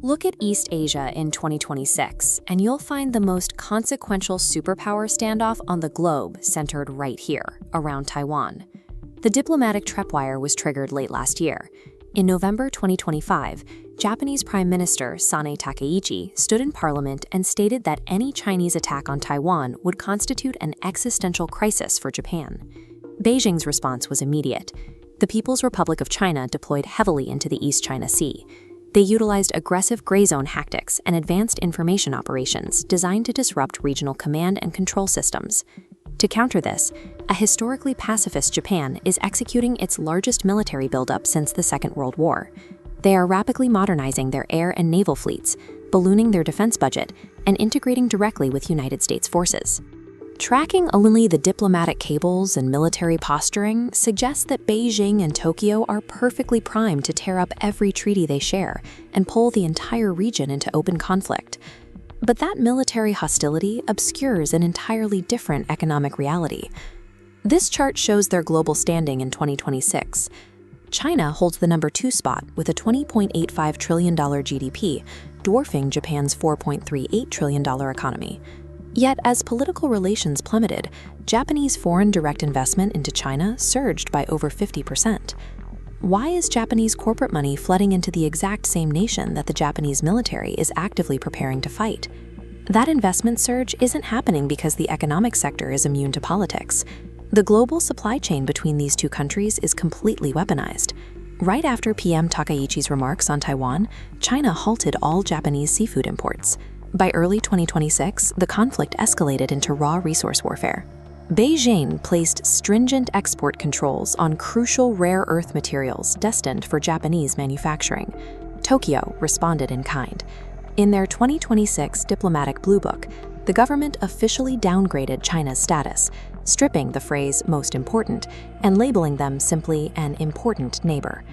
Look at East Asia in 2026, and you'll find the most consequential superpower standoff on the globe centered right here, around Taiwan. The diplomatic tripwire was triggered late last year. In November 2025, Japanese Prime Minister Sanae Takaichi stood in parliament and stated that any Chinese attack on Taiwan would constitute an existential crisis for Japan. Beijing's response was immediate. The People's Republic of China deployed heavily into the East China Sea. They utilized aggressive gray zone tactics and advanced information operations designed to disrupt regional command and control systems. To counter this, a historically pacifist Japan is executing its largest military buildup since the Second World War. They are rapidly modernizing their air and naval fleets, ballooning their defense budget, and integrating directly with United States forces. Tracking only the diplomatic cables and military posturing suggests that Beijing and Tokyo are perfectly primed to tear up every treaty they share and pull the entire region into open conflict. But that military hostility obscures an entirely different economic reality. This chart shows their global standing in 2026. China holds the number 2 spot with a $20.85 trillion GDP, dwarfing Japan's $4.38 trillion economy. Yet, as political relations plummeted, Japanese foreign direct investment into China surged by over 50%. Why is Japanese corporate money flooding into the exact same nation that the Japanese military is actively preparing to fight? That investment surge isn't happening because the economic sector is immune to politics. The global supply chain between these two countries is completely weaponized. Right after PM Takaichi's remarks on Taiwan, China halted all Japanese seafood imports. By early 2026, the conflict escalated into raw resource warfare. Beijing placed stringent export controls on crucial rare earth materials destined for Japanese manufacturing. Tokyo responded in kind. In their 2026 diplomatic blue book, the government officially downgraded China's status, stripping the phrase "most important" and labeling them simply an important neighbor.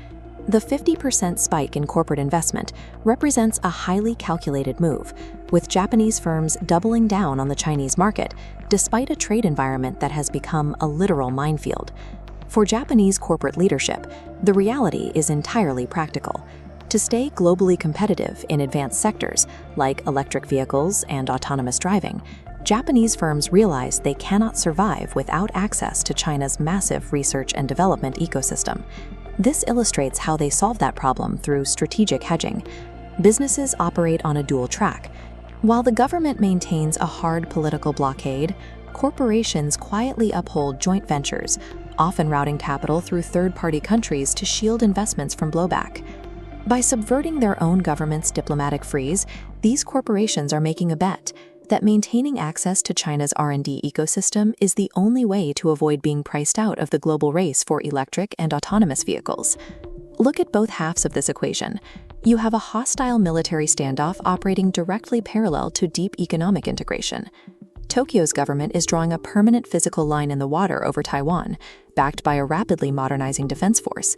The 50% spike in corporate investment represents a highly calculated move, with Japanese firms doubling down on the Chinese market, despite a trade environment that has become a literal minefield. For Japanese corporate leadership, the reality is entirely practical. To stay globally competitive in advanced sectors, like electric vehicles and autonomous driving, Japanese firms realize they cannot survive without access to China's massive research and development ecosystem. This illustrates how they solve that problem through strategic hedging. Businesses operate on a dual track. While the government maintains a hard political blockade, corporations quietly uphold joint ventures, often routing capital through third-party countries to shield investments from blowback. By subverting their own government's diplomatic freeze, these corporations are making a bet that maintaining access to China's R&D ecosystem is the only way to avoid being priced out of the global race for electric and autonomous vehicles. Look at both halves of this equation. You have a hostile military standoff operating directly parallel to deep economic integration. Tokyo's government is drawing a permanent physical line in the water over Taiwan, backed by a rapidly modernizing defense force.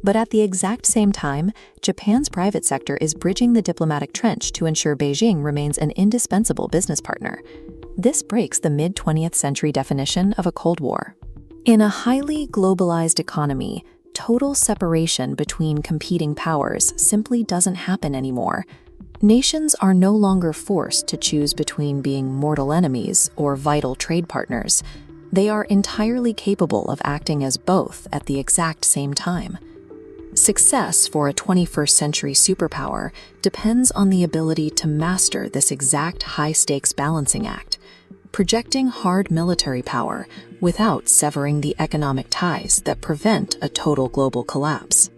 But at the exact same time, Japan's private sector is bridging the diplomatic trench to ensure Beijing remains an indispensable business partner. This breaks the mid-20th century definition of a Cold War. In a highly globalized economy, total separation between competing powers simply doesn't happen anymore. Nations are no longer forced to choose between being mortal enemies or vital trade partners. They are entirely capable of acting as both at the exact same time. Success for a 21st century superpower depends on the ability to master this exact high-stakes balancing act, projecting hard military power without severing the economic ties that prevent a total global collapse.